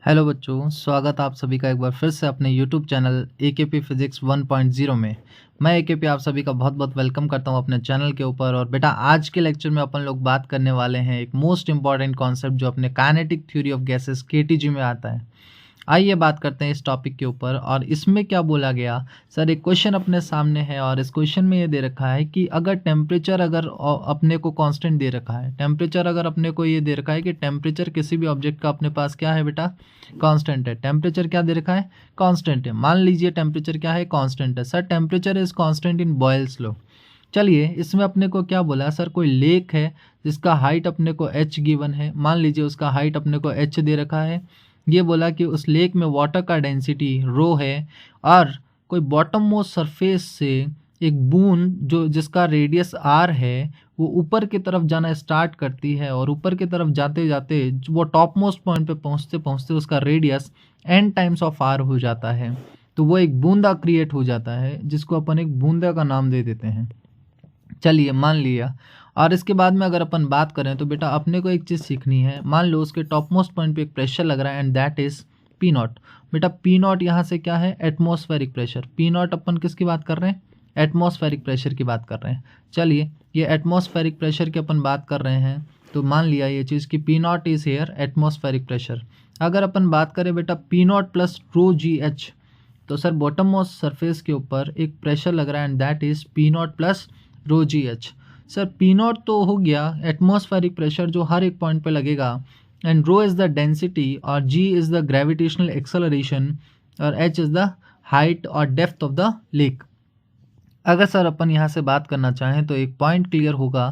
Hello बच्चों, स्वागत आप सभी का एक बार फिर से अपने यूट्यूब चैनल एकेपी फिजिक्स 1.0 में। मैं एकेपी आप सभी का बहुत बहुत वेलकम करता हूं अपने चैनल के ऊपर। और बेटा, आज के लेक्चर में अपन लोग बात करने वाले हैं एक मोस्ट इंपॉर्टेंट कॉन्सेप्ट जो अपने kinetic theory of gases KTG में आता है। आइए बात करते हैं इस टॉपिक के ऊपर। और इसमें क्या बोला गया सर, एक क्वेश्चन अपने सामने है और इस क्वेश्चन में ये दे रखा है कि अगर टेम्परेचर अगर अपने को कांस्टेंट दे रखा है, टेम्परेचर अगर अपने को ये दे रखा है कि टेम्परेचर किसी भी ऑब्जेक्ट का अपने पास क्या है बेटा, कांस्टेंट है। टेम्परेचर क्या दे रखा है, कांस्टेंट है। मान लीजिए टेम्परेचर क्या है, कांस्टेंट है। Sir temperature is constant in Boyle's law. चलिए, इसमें अपने को क्या बोला सर, कोई लेक है जिसका हाइट अपने को h गिवन है। मान लीजिए उसका हाइट अपने को h दे रखा है। ये बोला कि उस लेक में वाटर का डेंसिटी रो है और कोई बॉटम मोस्ट सरफेस से एक बूंद जो जिसका रेडियस r है वो ऊपर की तरफ जाना स्टार्ट करती है और ऊपर की तरफ जाते जाते वो टॉप मोस्ट पॉइंट पे पहुंचते पहुंचते उसका radius n times of r हो जाता है। तो वो एक बूंदा क्रिएट हो जाता है जिसको अपन एक बूंदा का नाम दे देते हैं। चलिए, मान लिया। और इसके बाद में अगर अपन बात करें तो बेटा अपने को एक चीज़ सीखनी है। मान लो उसके टॉप मोस्ट पॉइंट पे एक प्रेशर लग रहा है and that is P not. बेटा पी नॉट यहाँ से क्या है, एटमॉस्फेरिक प्रेशर। पी नॉट अपन किसकी बात कर रहे हैं, एटमॉस्फेरिक प्रेशर की बात कर रहे हैं। चलिए, ये एटमॉस्फेरिक प्रेशर की अपन बात कर रहे हैं तो मान लिया ये चीज़ कि P not is here atmospheric pressure. अगर अपन बात करें बेटा P not plus rho G H, तो सर बॉटम मोस्ट सरफेस के ऊपर एक प्रेशर लग रहा है and that is P not plus rho G H. Sir P not तो हो गया एटमॉस्फेरिक प्रेशर जो हर एक पॉइंट पे लगेगा, and rho is the density और G is the gravitational acceleration और एच इज़ द हाइट और डेप्थ ऑफ द लेक। अगर सर अपन यहाँ से बात करना चाहें तो एक पॉइंट क्लियर होगा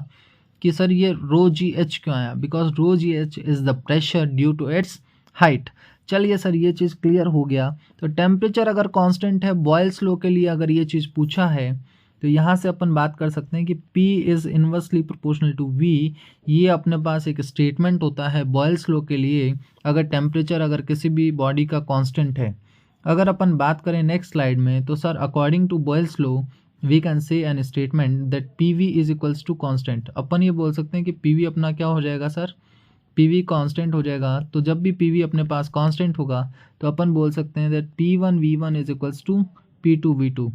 कि सर ये रो जी एच क्यों आया, because rho G H is the pressure due to its height. चलिए सर, ये चीज़ क्लियर हो गया। तो टेम्परेचर अगर कांस्टेंट है बॉयल्स लॉ के लिए, अगर ये चीज़ पूछा है तो यहाँ से अपन बात कर सकते हैं कि P is inversely proportional to V। ये अपने पास एक स्टेटमेंट होता है बॉयल्स लॉ के लिए अगर टेम्परेचर अगर किसी भी बॉडी का कांस्टेंट है। अगर अपन बात करें नेक्स्ट स्लाइड में तो sir according to Boyle's law we can say an statement that PV is equals to constant. अपन ये बोल सकते हैं कि PV अपना क्या हो जाएगा सर, PV कांस्टेंट हो जाएगा। तो जब भी PV अपने पास कांस्टेंट होगा तो अपन बोल सकते हैं that P1 V1 is equals to P2 V2।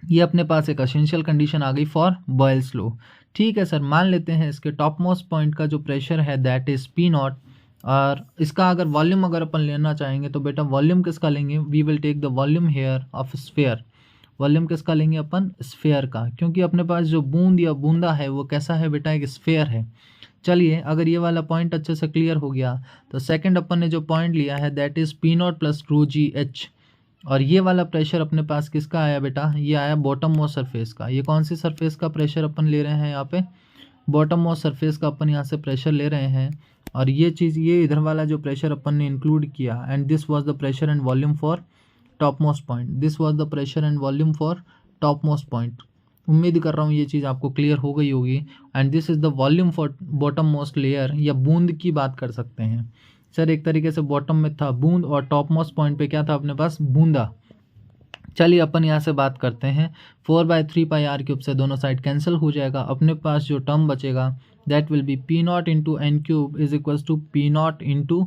ये अपने पास एक एसेंशियल कंडीशन आ गई फॉर बॉयल्स लॉ। ठीक है सर, मान लेते हैं इसके टॉप मोस्ट पॉइंट का जो प्रेशर है दैट इज पी नॉट। और इसका अगर वॉल्यूम अगर अपन लेना चाहेंगे तो बेटा वॉल्यूम किसका लेंगे, we will take the volume here of sphere. Volume किसका लेंगे अपन, स्फेयर का, क्योंकि अपने पास जो बूंद या बूंदा है वो कैसा है बेटा, एक स्फेयर है। चलिए, अगर ये वाला पॉइंट अच्छे से क्लियर हो गया तो सेकंड अपन ने जो पॉइंट लिया है that is P not plus rho G H. और ये वाला प्रेशर अपने पास किसका आया बेटा, ये आया बॉटम मोस्ट सरफेस का। ये कौन सी सरफेस का प्रेशर अपन ले रहे हैं यहाँ पे, बॉटम मोस्ट सरफेस का अपन यहाँ से प्रेशर ले रहे हैं। और ये चीज़, ये इधर वाला जो प्रेशर अपन ने इंक्लूड किया, and this was the pressure and volume for top most point. This was the pressure and volume for top most point. उम्मीद कर रहा हूँ ये चीज़ आपको क्लियर हो गई होगी। And this is the volume for bottom most layer, या बूंद की बात कर सकते हैं सर। एक तरीके से बॉटम में था बूंद और टॉप मोस्ट पॉइंट पे क्या था अपने पास, बूंदा। चलिए अपन यहाँ से बात करते हैं 4/3πr³ से दोनों साइड कैंसिल हो जाएगा। अपने पास जो टर्म बचेगा that will be P not into n³ is equals to P not into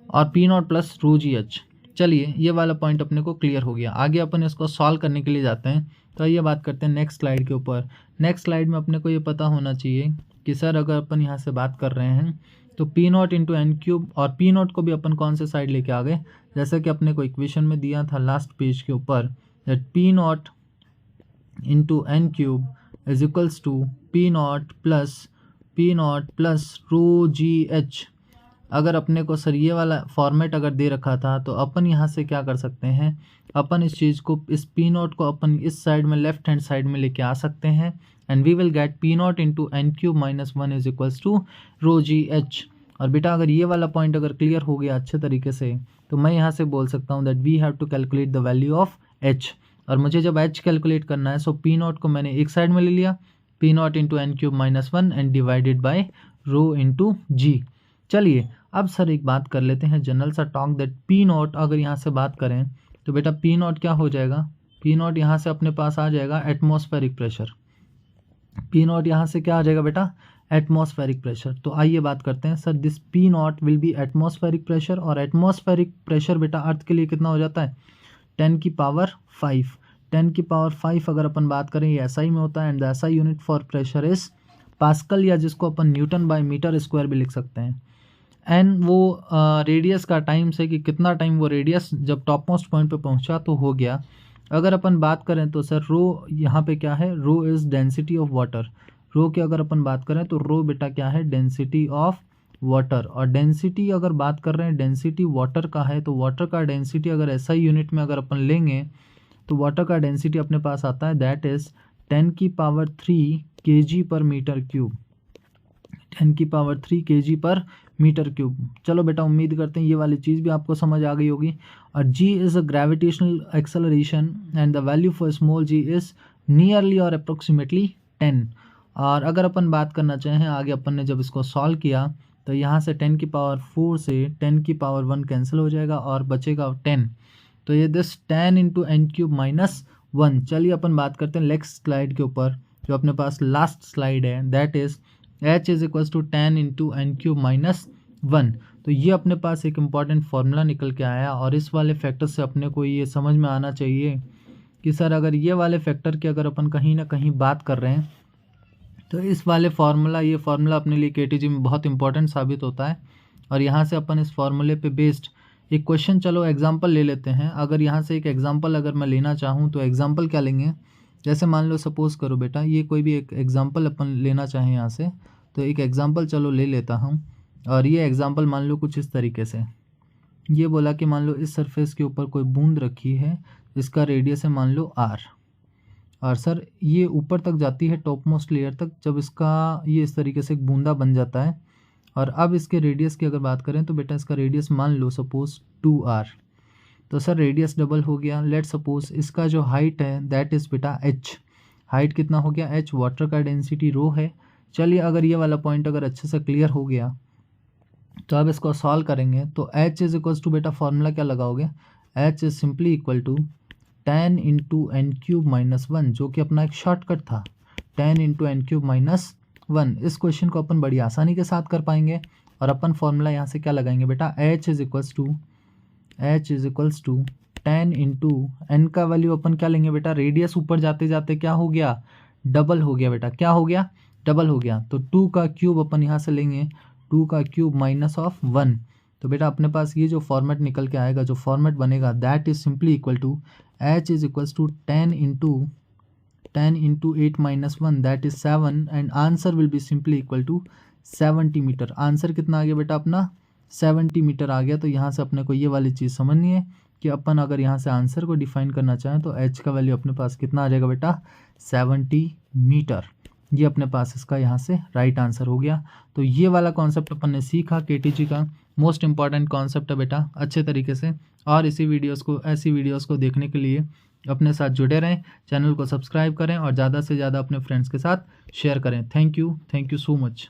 और P not plus rho G H. चलिए, ये वाला पॉइंट अपने को क्लियर हो गया। आगे अपन इसको सॉल्व करने के लिए जाते हैं। तो ये बात करते हैं नेक्स्ट स्लाइड के ऊपर। नेक्स्ट स्लाइड में अपने को ये पता होना चाहिए कि सर अगर अपन यहाँ से बात कर रहे हैं तो पी नॉट इंटू n³ और पी नॉट को भी अपन कौन से साइड लेके आ गए, जैसे कि अपने को इक्वेशन में दिया था लास्ट पेज के ऊपर that P not into n³ is equals to P not plus rho G H. अगर अपने को सर ये वाला फॉर्मेट अगर दे रखा था तो अपन यहाँ से क्या कर सकते हैं, अपन इस चीज़ को, इस पी नॉट को अपन इस साइड में लेफ्ट हैंड साइड में लेके आ सकते हैं and we will get P not into n³ minus 1 is equals to rho G H. और बेटा अगर ये वाला पॉइंट अगर क्लियर हो गया अच्छे तरीके से तो मैं यहाँ से बोल सकता हूँ that we have to calculate the value of h। और मुझे जब h कैलकुलेट करना है सो पी नॉट को मैंने एक साइड में ले लिया, P not into n³ minus 1 and divided by rho into G. चलिए, अब सर एक बात कर लेते हैं जनरल सा टॉक दैट पी नॉट अगर यहाँ से बात करें तो बेटा पी नॉट क्या हो जाएगा, पी नॉट यहाँ से अपने पास आ जाएगा एटमॉस्फेरिक प्रेशर। पी नॉट यहाँ से क्या आ जाएगा बेटा, एटमॉस्फेरिक प्रेशर। तो आइए बात करते हैं sir, this P not will be atmospheric pressure, और एटमॉस्फेरिक प्रेशर बेटा अर्थ के लिए कितना हो जाता है 10 की पावर 5। 10 की पावर 5 अगर अपन बात करें ये एसआई में होता है, and the SI unit for pressure is pascal, या जिसको अपन न्यूटन बाय मीटर स्क्वायर भी लिख सकते हैं। एंड वो रेडियस का टाइम से कि कितना टाइम वो रेडियस जब टॉप मोस्ट पॉइंट पे पहुंचा तो हो गया। अगर अपन बात करें तो सर रो यहाँ पे क्या है, rho is density of water. Rho की अगर अपन बात करें तो रो बेटा क्या है, डेंसिटी ऑफ वाटर। और डेंसिटी अगर बात कर रहे हैं, डेंसिटी वाटर का है, तो वाटर का डेंसिटी अगर एसआई यूनिट में अगर अपन लेंगे तो वाटर का डेंसिटी अपने पास आता है दैट इज़ 10 की पावर 3 kg पर मीटर क्यूब। 10 की पावर 3 kg पर मीटर क्यूब। चलो बेटा उम्मीद करते हैं ये वाली चीज़ भी आपको समझ आ गई होगी। और g is a gravitational acceleration and the value for small g is nearly और अप्रोक्सीमेटली 10। और अगर अपन बात करना चाहें आगे, अपन ने जब इसको सॉल्व किया तो यहाँ से 10 की पावर 4 से 10 की पावर 1 कैंसिल हो जाएगा और बचेगा 10। तो ये this 10 into N cube minus 1। चलिए अपन बात करते हैं नेक्स्ट स्लाइड के ऊपर, जो अपने पास लास्ट स्लाइड है, that is h is equal to 10 into N cube minus 1। तो ये अपने पास एक इम्पॉर्टेंट फार्मूला निकल के आया, और इस वाले फैक्टर से अपने को ये समझ में आना चाहिए कि सर अगर ये वाले फैक्टर की अगर अपन कहीं ना कहीं बात कर रहे हैं तो इस वाले फार्मूला, ये फार्मूला अपने लिए केटीजी में बहुत इंपॉर्टेंट साबित होता है। और यहाँ से अपन इस फार्मूले पे बेस्ड एक क्वेश्चन, चलो एग्जांपल ले लेते हैं। अगर यहाँ से एक एग्जांपल अगर मैं लेना चाहूँ तो एग्जांपल क्या लेंगे, जैसे मान लो सपोज़ करो बेटा ये कोई भी एक एग्जांपल अपन लेना चाहें यहाँ से, तो एक एग्जांपल चलो ले लेता हूँ। और ये एग्जांपल मान लो कुछ इस तरीके से, ये बोला कि मान लो इस सरफेस के ऊपर कोई बूंद रखी है, इसका रेडियस है मान लो r, और सर ये ऊपर तक जाती है टॉप मोस्ट लेयर तक, जब इसका ये इस तरीके से एक बूंदा बन जाता है। और अब इसके रेडियस की अगर बात करें तो बेटा इसका रेडियस मान लो सपोज 2r, तो सर रेडियस डबल हो गया। लेट सपोज इसका जो हाइट है दैट इज़ बेटा h, हाइट कितना हो गया h, वाटर का डेंसिटी रो है। चलिए अगर ये वाला पॉइंट अगर अच्छे से क्लियर हो गया तो अब इसको सॉल्व करेंगे तो h इज इक्वल्स टू बेटा फॉर्मूला क्या लगाओगे, h is simply equal to 10 into N cube minus 1, जो कि अपना एक शॉर्टकट था, 10 इंटू एन क्यूब माइनस 1। इस क्वेश्चन को अपन बड़ी आसानी के साथ कर पाएंगे। और अपन फॉर्मूला यहाँ से क्या लगाएंगे बेटा, h is equals to 10 into N का वैल्यू अपन क्या लेंगे बेटा, रेडियस ऊपर जाते जाते क्या हो गया, डबल हो गया बेटा, क्या हो गया, डबल हो गया। तो 2 का क्यूब अपन यहाँ से लेंगे, 2 का क्यूब माइनस ऑफ 1। तो बेटा अपने पास ये जो फॉर्मेट निकल के आएगा, जो फॉर्मेट बनेगा that is simply equal to h is equals to 10 into 8 minus 1 that is 7, and answer will be simply equal to 70 metre. Answer कितना आ गया बेटा अपना 70 मीटर आ गया। तो यहाँ से अपने को ये वाली चीज़ समझनी है कि अपन अगर यहाँ से आंसर को डिफाइन करना चाहें तो h का वैल्यू अपने पास कितना आ जाएगा बेटा 70 मीटर। ये अपने पास इसका यहाँ से राइट आंसर हो गया। तो ये वाला कॉन्सेप्ट अपन ने सीखा, केटीजी का मोस्ट इंपॉर्टेंट कॉन्सेप्ट है बेटा, अच्छे तरीके से। और ऐसी वीडियोस को देखने के लिए अपने साथ जुड़े रहें, चैनल को सब्सक्राइब करें और ज़्यादा से ज़्यादा अपने फ्रेंड्स के साथ शेयर करें। Thank you so much.